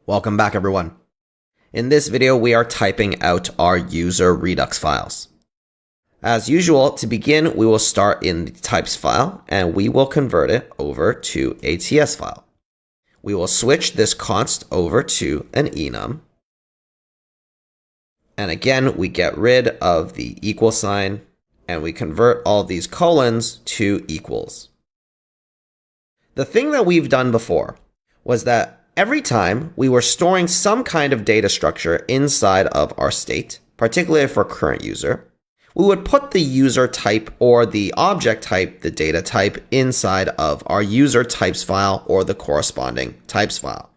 Welcome back, everyone. In this video, we are typing out our user Redux files. As usual, to begin, we will start in the types file and we will convert it over to a TS file. We will switch this const over to an enum. And again, we get rid of the equal sign and we convert all these colons to equals. The thing that we've done before was that every time we were storing some kind of data structure inside of our state, particularly for current user, we would put the user type or the object type, the data type, inside of our user types file or the corresponding types file.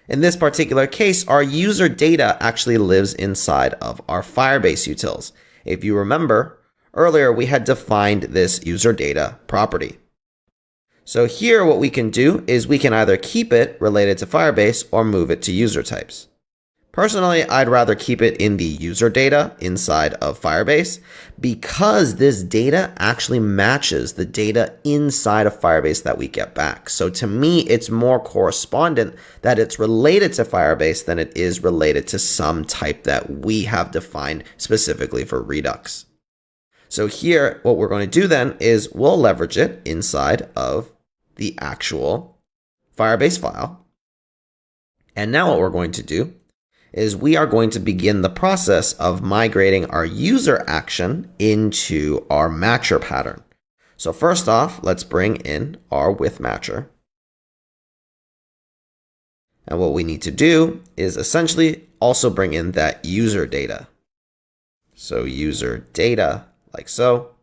In this particular case, our user data actually lives inside of our Firebase utils. If you remember, earlier we had defined this user data property. So here what we can do is we can either keep it related to Firebase or move it to user types. Personally, I'd rather keep it in the user data inside of Firebase because this data actually matches the data inside of Firebase that we get back. So to me, it's more correspondent that it's related to Firebase than it is related to some type that we have defined specifically for Redux. So here, what we're going to do then is we'll leverage it inside of the actual Firebase file. And now what we're going to do is we are going to begin the process of migrating our user action into our matcher pattern. So first off, let's bring in our with matcher. And what we need to do is essentially also bring in that user data. So user data like so.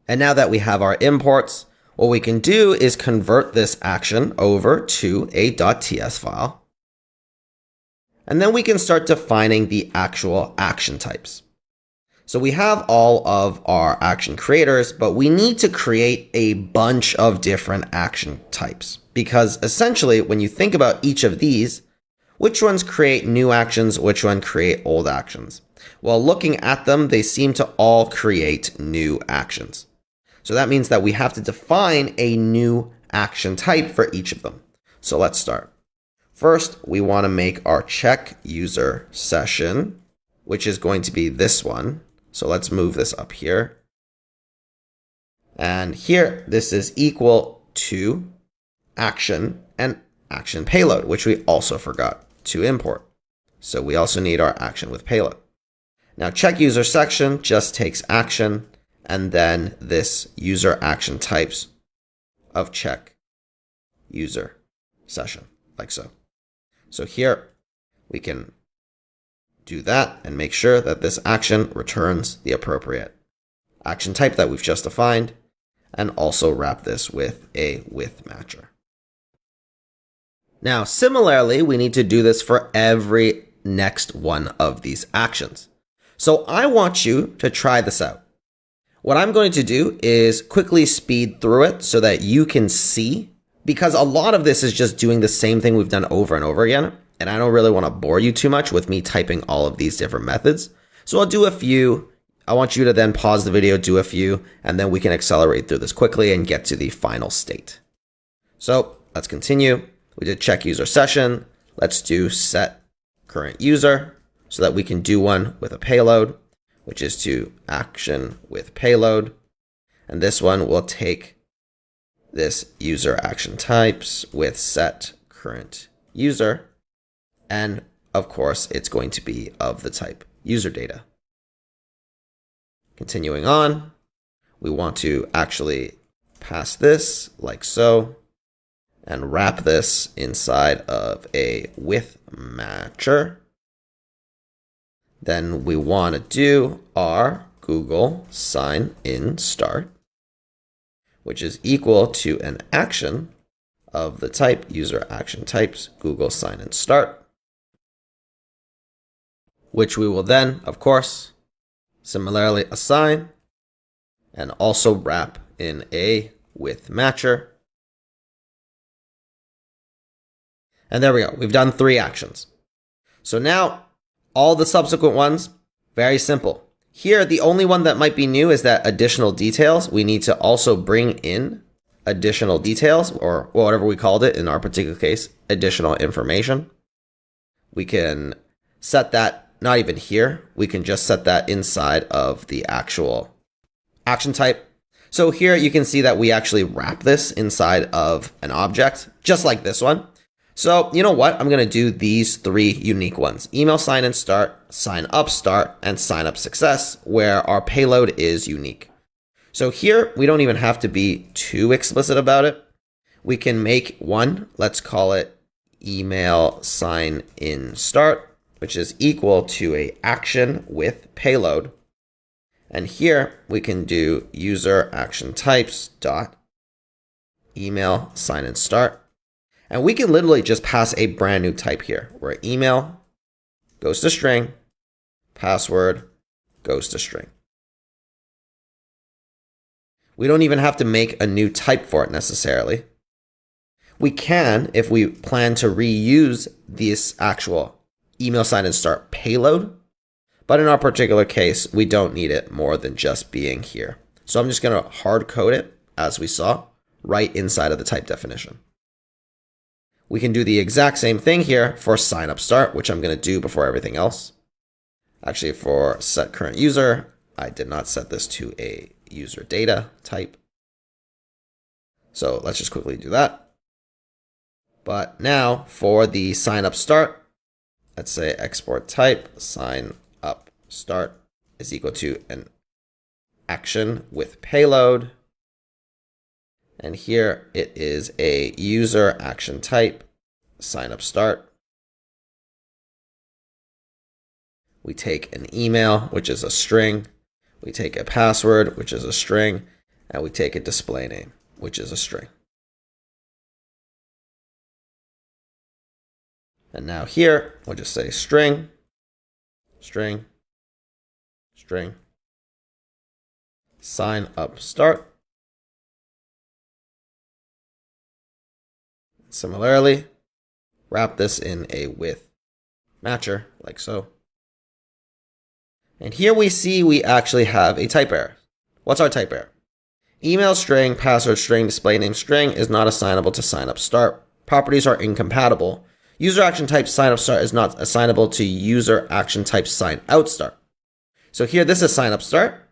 And now that we have our imports, what we can do is convert this action over to a .ts file. And then we can start defining the actual action types. So we have all of our action creators, but we need to create a bunch of different action types. Because essentially, when you think about each of these, which ones create new actions, which one create old actions? Well, looking at them, they seem to all create new actions. So that means that we have to define a new action type for each of them. So let's start. First, we want to make our check user session, which is going to be this one. So let's move this up here. And here, this is equal to action and action payload, which we also forgot to import. So we also need our action with payload. Now, check user section just takes action and then this user action types of check user session, like so. So here we can do that and make sure that this action returns the appropriate action type that we've just defined, and also wrap this with a with matcher. Now, similarly, we need to do this for every next one of these actions. So I want you to try this out. What I'm going to do is quickly speed through it so that you can see, because a lot of this is just doing the same thing we've done over and over again. And I don't really want to bore you too much with me typing all of these different methods. So I'll do a few. I want you to then pause the video, do a few, and then we can accelerate through this quickly and get to the final state. So let's continue. We did check user session. Let's do set current user so that we can do one with a payload, which is to action with payload. And this one will take this user action types with set current user. And of course, it's going to be of the type user data. Continuing on, we want to actually pass this like so and wrap this inside of a with matcher. Then we want to do our Google sign in start, which is equal to an action of the type user action types Google sign in start, which we will then, of course, similarly assign and also wrap in a with matcher. And there we go. We've done 3 actions. So now all the subsequent ones, very simple. Here, the only one that might be new is that additional details. We need to also bring in additional details, or whatever we called it in our particular case, additional information. We can set that not even here. We can just set that inside of the actual action type. So here you can see that we actually wrap this inside of an object, just like this one. So you know what? I'm going to do these 3 unique ones: email sign in start, sign up start, and sign up success, where our payload is unique. So here we don't even have to be too explicit about it. We can make one, let's call it email sign in start, which is equal to a action with payload. And here we can do user action types dot email sign in start. And we can literally just pass a brand new type here, where email goes to string, password goes to string. We don't even have to make a new type for it necessarily. We can, if we plan to reuse this actual email sign in start payload, but in our particular case, we don't need it more than just being here. So I'm just going to hard code it, as we saw, right inside of the type definition. We can do the exact same thing here for sign up start, which I'm going to do before everything else. Actually, for set current user, I did not set this to a user data type. So let's just quickly do that. But now for the sign up start, let's say export type sign up start is equal to an action with payload. And here it is a user action type sign up start. We take an email, which is a string. We take a password, which is a string. And we take a display name, which is a string. And now here, we'll just say string, string, string, sign up start. Similarly, wrap this in a with matcher, like so. And here we see we actually have a type error. What's our type error? Email string, password string, display name string is not assignable to sign up start. Properties are incompatible. User action type sign up start is not assignable to user action type sign out start. So here, this is sign up start.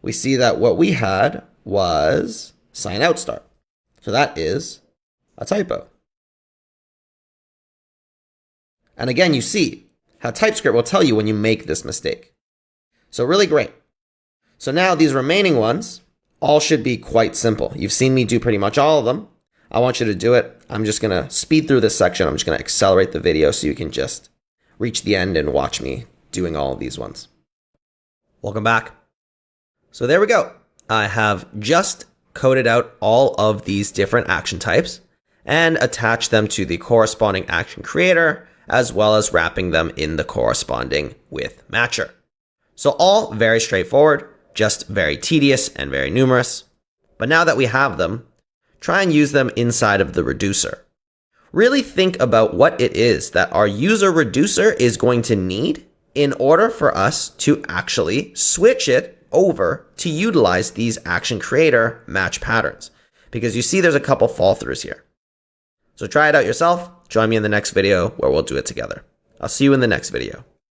We see that what we had was sign out start. So that is a typo. And again, you see how TypeScript will tell you when you make this mistake. So really great. So now these remaining ones all should be quite simple. You've seen me do pretty much all of them. I want you to do it. I'm just going to speed through this section. I'm just going to accelerate the video so you can just reach the end and watch me doing all of these ones. Welcome back. So there we go. I have just coded out all of these different action types and attached them to the corresponding action creator, as well as wrapping them in the corresponding with matcher. So all very straightforward, just very tedious and very numerous. But now that we have them, try and use them inside of the reducer. Really think about what it is that our user reducer is going to need in order for us to actually switch it over to utilize these action creator match patterns. Because you see there's a couple fall throughs here. So try it out yourself. Join me in the next video where we'll do it together. I'll see you in the next video.